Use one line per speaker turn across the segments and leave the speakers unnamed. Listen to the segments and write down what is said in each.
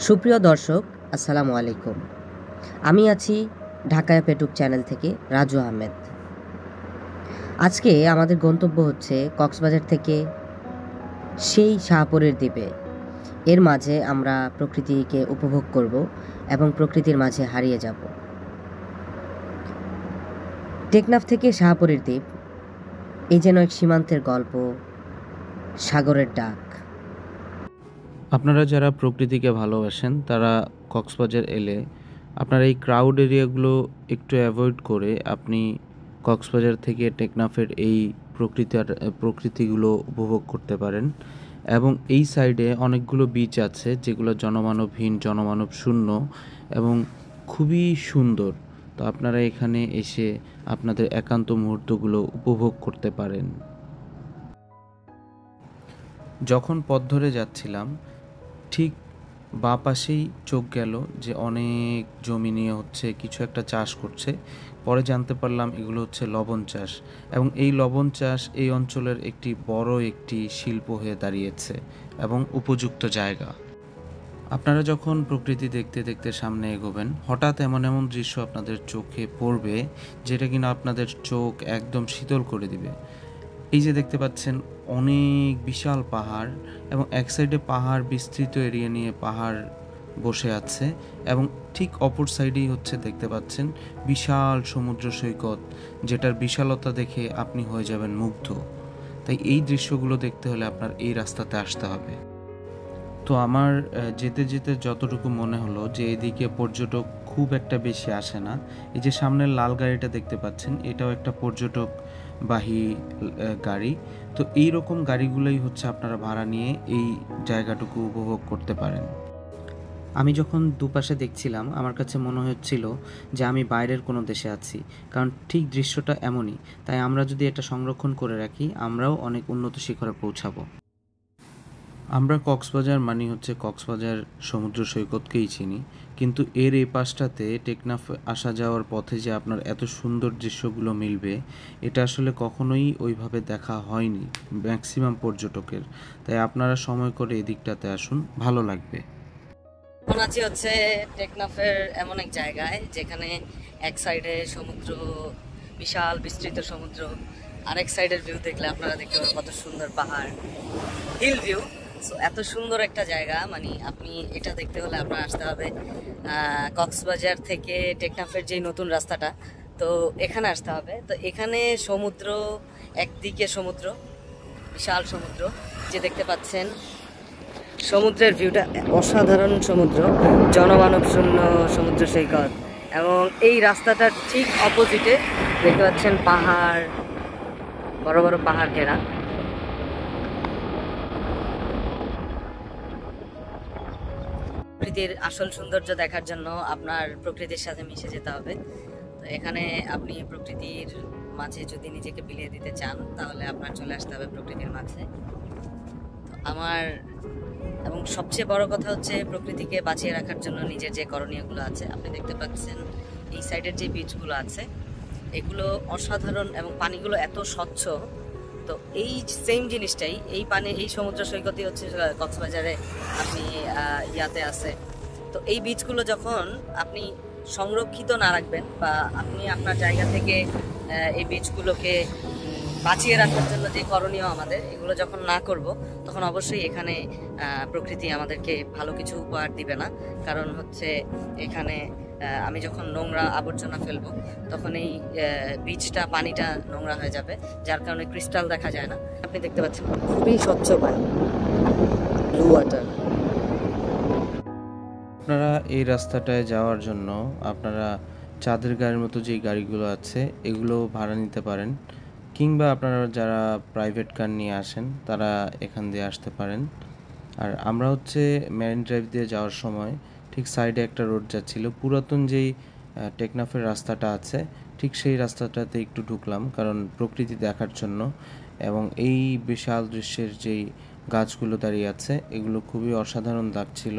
সুপ্রিয় দর্শক, আসসালামু আলাইকুম। আমি আছি ঢাকায় পেটুক চ্যানেল থেকে রাজু আহমেদ। আজকে আমাদের গন্তব্য হচ্ছে কক্সবাজার থেকে সেই শাহপরীর দ্বীপে। এর মাঝে আমরা প্রকৃতিকে উপভোগ করব এবং প্রকৃতির মাঝে হারিয়ে যাব। টেকনাফ থেকে শাহপরীর দ্বীপ, এই যেন এক সীমান্তের গল্প, সাগরের ডাক।
আপনারা যারা প্রকৃতিকে ভালোবাসেন তারা কক্সবাজার এলে আপনারা এই ক্রাউড এরিয়াগুলো একটু অ্যাভয়েড করে আপনি কক্সবাজার থেকে টেকনাফের এই প্রকৃতিগুলো উপভোগ করতে পারেন। এবং এই সাইডে অনেকগুলো বিচ আছে যেগুলো জনমানবহীন, জনমানব শূন্য এবং খুবই সুন্দর। তো আপনারা এখানে এসে আপনাদের একান্ত মুহূর্তগুলো উপভোগ করতে পারেন। যখন পথ ধরে যাচ্ছিলাম ঠিক বাঁ পাশেই চোখ গেল যে অনেক জমি নিয়ে হচ্ছে কিছু একটা চাষ করছে। পরে জানতে পারলাম এগুলো হচ্ছে লবণ চাষ, এবং এই লবণ চাষ এই অঞ্চলের একটি শিল্প হয়ে দাঁড়িয়েছে এবং উপযুক্ত জায়গা। আপনারা যখন প্রকৃতি দেখতে দেখতে সামনে এগোবেন, হঠাৎ এমন এমন দৃশ্য আপনাদের চোখে পড়বে যেটা কিনা আপনাদের চোখ একদম শীতল করে দিবে। এই যে দেখতে পাচ্ছেন অনেক বিশাল পাহাড়, এবং এক সাইডে পাহাড় বিস্তৃত এরিয়া নিয়ে পাহাড় বসে আছে, এবং ঠিক অপর সাইডেই হচ্ছে দেখতে পাচ্ছেন বিশাল সমুদ্র সৈকত, যেটার বিশালতা দেখে আপনি হয়ে যাবেন মুগ্ধ। তাই এই দৃশ্যগুলো দেখতে হলে আপনার এই রাস্তাতে আসতে হবে। তো আমার যেতে যেতে যতটুকু মনে হলো যে এদিকে পর্যটক খুব একটা বেশি আসে না। এই যে সামনের লাল গাড়িটা দেখতে পাচ্ছেন, এটাও একটা পর্যটকবাহী গাড়ি। তো এই রকম গাড়িগুলোই হচ্ছে আপনারা ভাড়া নিয়ে এই জায়গাটুকু উপভোগ করতে পারেন। আমি যখন দুপাশে দেখছিলাম আমার কাছে মনে হচ্ছিল যে আমি বাইরের কোনো দেশে আছি, কারণ ঠিক দৃশ্যটা এমনই। তাই আমরা যদি এটা সংরক্ষণ করে রাখি, আমরাও অনেক উন্নত শিখরে পৌঁছাবো। আমরা কক্সবাজার মানে হচ্ছে কক্সবাজার সমুদ্র সৈকতকেই চিনি, কিন্তু এর এই পাশটাতে টেকনাফ আসা যাওয়ার পথে যে আপনার এত সুন্দর দৃশ্যগুলো মিলবে, এটা আসলে কখনোই ওইভাবে দেখা হয়নি ম্যাক্সিমাম পর্যটকের। তাই আপনারা সময় করে এদিকটাতে আসুন, ভালো লাগবে।
এখন আছি হচ্ছে টেকনাফের এমন এক জায়গায় যেখানে এক সাইডে সমুদ্র, বিশাল বিস্তৃত সমুদ্র, আরেক সাইডের ভিউ দেখলে আপনারা দেখতে পাবেন কত সুন্দর পাহাড়, হিল ভিউ। সো এত সুন্দর একটা জায়গা, মানে আপনি এটা দেখতে হলে আপনার আসতে হবে কক্সবাজার থেকে টেকনাফের যে নতুন রাস্তাটা, তো এখানে আসতে হবে। তো এখানে সমুদ্র, একদিকে সমুদ্র, বিশাল সমুদ্র যে দেখতে পাচ্ছেন, সমুদ্রের ভিউটা অসাধারণ, সমুদ্র, জনমানব শূন্য সমুদ্র সৈকত, এবং এই রাস্তাটার ঠিক অপোজিটে দেখতে পাচ্ছেন পাহাড়, বড় বড় পাহাড় ঘেরা। প্রকৃতির আসল সৌন্দর্য দেখার জন্য আপনার প্রকৃতির সাথে মিশে যেতে হবে। তো এখানে আপনি প্রকৃতির মাঝে যদি নিজেকে বিলিয়ে দিতে চান, তাহলে আপনার চলে আসতে হবে প্রকৃতির মাঝে। আমার এবং সবচেয়ে বড় কথা হচ্ছে প্রকৃতিকে বাঁচিয়ে রাখার জন্য নিজের যে করণীয়গুলো আছে, আপনি দেখতে পাচ্ছেন এই সাইডের যে বিচগুলো আছে এগুলো অসাধারণ, এবং পানিগুলো এত স্বচ্ছ। তো এই সেম জিনিসটাই, এই পানি, এই সমুদ্র সৈকতই হচ্ছে কক্সবাজারে আপনি ইয়াতে আছে। তো এই বিচগুলো যখন আপনি সংরক্ষিত না রাখবেন, বা আপনি আপনার জায়গা থেকে এই বিচগুলোকে বাঁচিয়ে রাখার জন্য যে করণীয় আমাদের, এগুলো যখন না করব, তখন অবশ্যই এখানে প্রকৃতি আমাদেরকে ভালো কিছু উপহার দিবে না। কারণ হচ্ছে এখানে আমি যখন নোংরা আবর্জনা ফেলবো, তখন এই বিচটা, পানিটা নোংরা হয়ে যাবে, যার কারণে ক্রিস্টাল দেখা যায় না। আপনি দেখতে পাচ্ছেন খুবই স্বচ্ছ পানি, ব্লু ওয়াটার।
আপনারা এই রাস্তাটায় যাওয়ার জন্য আপনারা চাঁদের গাড়ির মতো যে গাড়িগুলো আছে এগুলো ভাড়া নিতে পারেন, কিংবা আপনারা যারা প্রাইভেট কার নিয়ে আসেন তারা এখান দিয়ে আসতে পারেন। আর আমরা হচ্ছে মেরিন ড্রাইভ দিয়ে যাওয়ার সময় ঠিক সাইডে একটা রোড যাচ্ছিল, পুরাতন যেই টেকনাফের রাস্তাটা আছে ঠিক সেই রাস্তাটাতে একটু ঢুকলাম, কারণ প্রকৃতি দেখার জন্য। এবং এই বিশাল দৃশ্যের যেই গাছগুলো দাঁড়িয়ে আছে এগুলো খুবই অসাধারণ লাগছিল,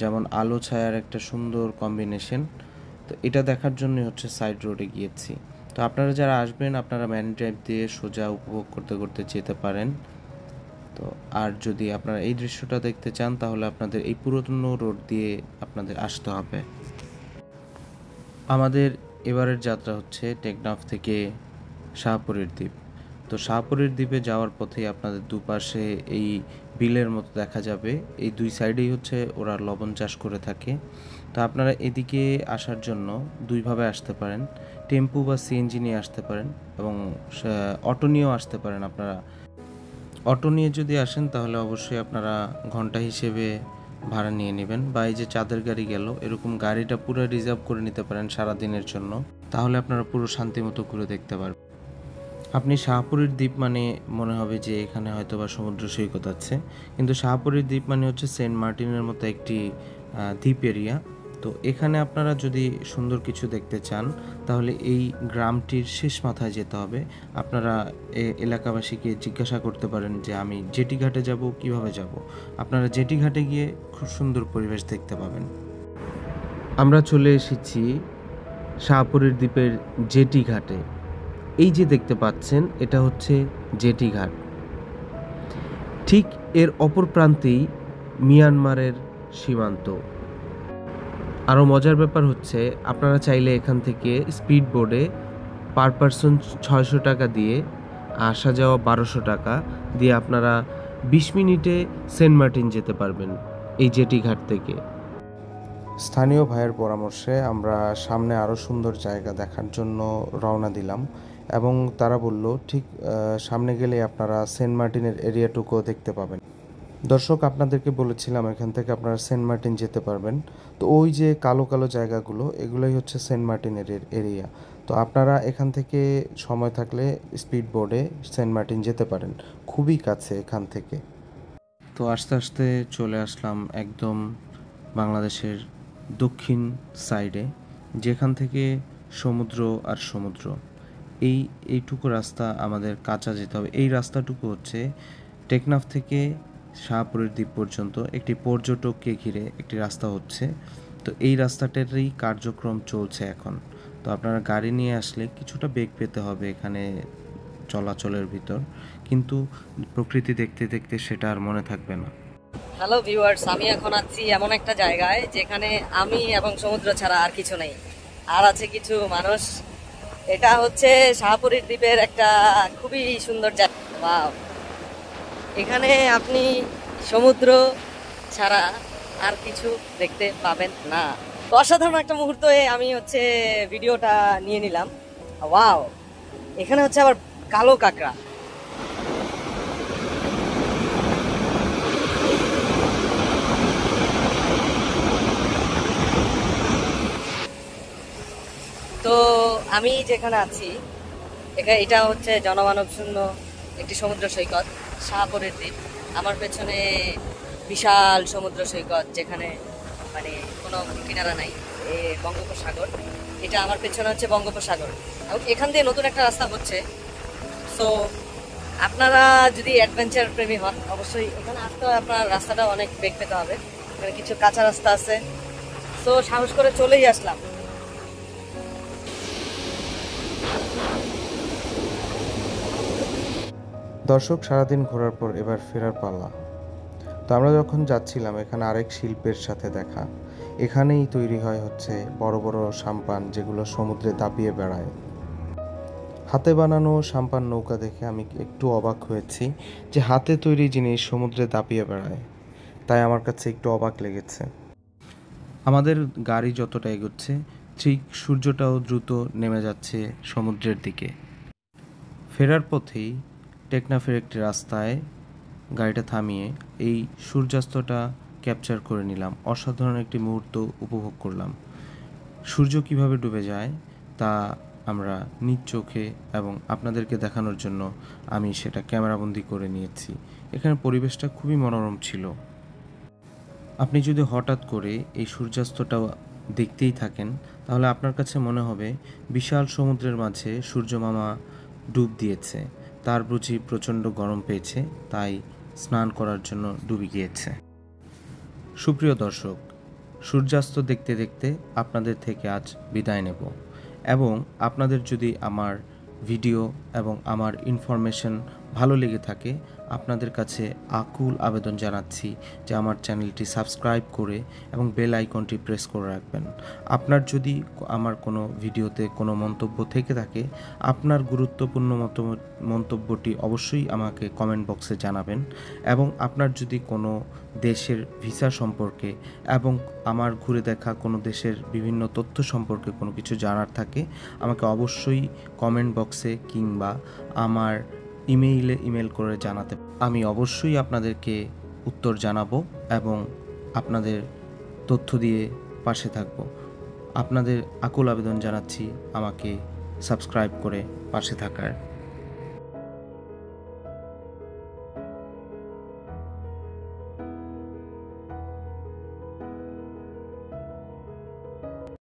যেমন আলো ছায়ার একটা সুন্দর কম্বিনেশন। তো এটা দেখার জন্যই হচ্ছে সাইড রোডে গিয়েছি। তো আপনারা যারা আসবেন আপনারা মেরিন ড্রাইভ দিয়ে সোজা উপভোগ করতে করতে যেতে পারেন। তো আর যদি আপনারা এই দৃশ্যটা দেখতে চান তাহলে আপনাদের এই পুরনো রোড দিয়ে আপনাদের আসতে হবে। আমাদের এবারের যাত্রা হচ্ছে টেকনাফ থেকে শাহপরীর দ্বীপ। তো শাহপরীর দ্বীপে যাওয়ার পথে আপনাদের দুপাশে এই বিলের মতো দেখা যাবে, এই দুই সাইডেই হচ্ছে ওরা লবণ চাষ করে থাকে। তো আপনারা এদিকে আসার জন্য দুইভাবে আসতে পারেন, টেম্পু বা সিএনজি নিয়ে আসতে পারেন এবং অটো নিয়েও আসতে পারেন। আপনারা অটো নিয়ে যদি আসেন তাহলে অবশ্যই আপনারা ঘন্টা হিসেবে ভাড়া নিয়ে নেবেন, বা এই যে চাঁদের গাড়ি গেল এরকম গাড়িটা পুরো রিজার্ভ করে নিতে পারেন সারা দিনের জন্য, তাহলে আপনারা পুরো শান্তিমতো ঘুরে দেখতে পারবেন। আপনি শাহপুরীর দ্বীপ মানে মনে হবে যে এখানে হয়তো বা সমুদ্র সৈকত আছে, কিন্তু শাহপুরীর দ্বীপ মানে হচ্ছে সেন্ট মার্টিনের মতো একটি দ্বীপ এরিয়া। তো এখানে আপনারা যদি সুন্দর কিছু দেখতে চান তাহলে এই গ্রামটির শেষ মাথায় যেতে হবে। আপনারা এলাকাবাসীকে জিজ্ঞাসা করতে পারেন যে আমি জেটি ঘাটে যাব, কিভাবে যাব। আপনারা জেটি ঘাটে গিয়ে খুব সুন্দর পরিবেশ দেখতে পাবেন। আমরা চলে এসেছি শাহপুরীর দ্বীপের জেটি ঘাটে। এই যে দেখতে পাচ্ছেন এটা হচ্ছে জেটি ঘাট। ঠিক এর অপর প্রান্তেই মিয়ানমারের সীমান্ত। আরও মজার ব্যাপার হচ্ছে আপনারা চাইলে এখান থেকে স্পিড বোর্ডে পার পারসন 600 টাকা দিয়ে, আসা যাওয়া 1200 টাকা দিয়ে আপনারা 20 মিনিটে সেন্ট মার্টিন যেতে পারবেন এই জেটি ঘাট থেকে। স্থানীয় ভাইয়ের পরামর্শে আমরা সামনে আরও সুন্দর জায়গা দেখার জন্য রওনা দিলাম এবং তারা বলল ঠিক সামনে গেলে আপনারা সেন্ট মার্টিনের এরিয়াটুকুও দেখতে পাবেন। দর্শক, আপনাদেরকে বলেছিলাম এখান থেকে আপনারা সেন্ট মার্টিন যেতে পারবেন। তো ওই যে কালো কালো জায়গাগুলো এগুলোই হচ্ছে সেন্ট মার্টিনের এরিয়া। তো আপনারা এখান থেকে সময় থাকলে স্পিড বোর্ডে সেন্ট মার্টিন যেতে পারেন, খুবই কাছে এখান থেকে। তো আস্তে আস্তে চলে আসলাম একদম বাংলাদেশের দক্ষিণ সাইডে, যেখান থেকে সমুদ্র আর সমুদ্র। এইটুকু রাস্তা আমাদের কাঁচা যেতে হবে। এই রাস্তাটুকু হচ্ছে টেকনাফ থেকে শাহপুরের দ্বীপ পর্যন্ত একটি পর্যটককে ঘিরে একটি রাস্তা হচ্ছে। তো এই রাস্তাটারই কার্যক্রম চলছে এখন। তো আপনারা গাড়ি নিয়ে আসলে কিছুটা বেগ পেতে হবে এখানে চলাচলের ভিতর, কিন্তু প্রকৃতি দেখতে দেখতে সেটা আর মনে থাকবে না।
হ্যালো ভিউয়ার্স, আমি এখন আছি এমন একটা জায়গায় যেখানে আমি এবং সমুদ্র ছাড়া আর কিছু নেই, আর আছে কিছু মানুষ। এটা হচ্ছে শাহপুরীর দ্বীপের একটা খুবই সুন্দর জায়গা। ওয়াও, এখানে আপনি সমুদ্র ছাড়া আর কিছু দেখতে পাবেন না। তো অসাধারণ একটা মুহূর্তে আমি হচ্ছে ভিডিওটা নিয়ে নিলাম। ওয়াও, এখানে হচ্ছে আবার কালো কাঁকড়া। তো আমি যেখানে আছি এটা হচ্ছে জনমানব শূন্য একটি সমুদ্র সৈকত, শাহপুরের দ্বীপ। আমার পেছনে বিশাল সমুদ্র সৈকত, যেখানে মানে কোনো কিনারা নাই, বঙ্গোপসাগর। এটা আমার পেছনে হচ্ছে বঙ্গোপসাগর, এবং এখান দিয়ে নতুন একটা রাস্তা হচ্ছে। সো আপনারা যদি অ্যাডভেঞ্চার প্রেমী হন অবশ্যই এখানে আসতে হবে। আপনার রাস্তাটা অনেক বেগ পেতে হবে, এখানে কিছু কাঁচা রাস্তা আছে। সো সাহস করে চলেই আসলাম।
দর্শক, সারাদিন ঘোরার পর এবার ফেরার পালা। তো আমরা যখন যাচ্ছিলাম এখানে আরেক শিল্পের সাথে দেখা। এখানেই তৈরি হয় হচ্ছে বড় বড় সাম্পান, যেগুলো সমুদ্রে দাপিয়ে বেড়ায়। হাতে বানানো সাম্পান নৌকা দেখে আমি একটু অবাক হয়েছি যে হাতে তৈরি জিনিস সমুদ্রে দাপিয়ে বেড়ায়, তাই আমার কাছে একটু অবাক লেগেছে। আমাদের গাড়ি যতটা এগোচ্ছে ঠিক সূর্যটাও দ্রুত নেমে যাচ্ছে সমুদ্রের দিকে। ফেরার পথেই টেকনাফের একটি রাস্তায় গাড়িটা থামিয়ে এই সূর্যাস্তটা ক্যাপচার করে নিলাম। অসাধারণ একটি মুহূর্ত উপভোগ করলাম। সূর্য কিভাবে ডুবে যায় তা আমরা নিজ চোখে এবং আপনাদেরকে দেখানোর জন্য আমি সেটা ক্যামেরাবন্দি করে নিয়েছি। এখানে পরিবেশটা খুবই মনোরম ছিল। আপনি যদি হঠাৎ করে এই সূর্যাস্তটা দেখতেই থাকেন তাহলে আপনার কাছে মনে হবে বিশাল সমুদ্রের মাঝে সূর্যমামা ডুব দিয়েছে, তার বুঝি প্রচণ্ড গরম পেয়েছে, তাই স্নান করার জন্য ডুবে গিয়েছে। সুপ্রিয় দর্শক, সূর্যাস্ত দেখতে দেখতে আপনাদের থেকে আজ বিদায় নেব, এবং আপনাদের যদি আমার ভিডিও এবং আমার ইনফরমেশন ভালো লেগে থাকে আপনাদের কাছে আকুল আবেদন জানাচ্ছি যে আমার চ্যানেলটি সাবস্ক্রাইব করে এবং বেল আইকনটি প্রেস করে রাখবেন। আপনার যদি আমার কোনো ভিডিওতে কোনো মন্তব্য থেকে থাকে, আপনার গুরুত্বপূর্ণ মন্তব্যটি অবশ্যই আমাকে কমেন্ট বক্সে জানাবেন। এবং আপনার যদি কোনো দেশের ভিসা সম্পর্কে এবং আমার ঘুরে দেখা কোনো দেশের বিভিন্ন তথ্য সম্পর্কে কোনো কিছু জানার থাকে, আমাকে অবশ্যই কমেন্ট বক্সে কিংবা আমার ইমেল করে জানাতে। আমি অবশ্যই আপনাদেরকে উত্তর জানাবো এবং আপনাদের তথ্য দিয়ে পাশে থাকব। আপনাদের আকুল আবেদন জানাচ্ছি আমাকে সাবস্ক্রাইব করে পাশে থাকার।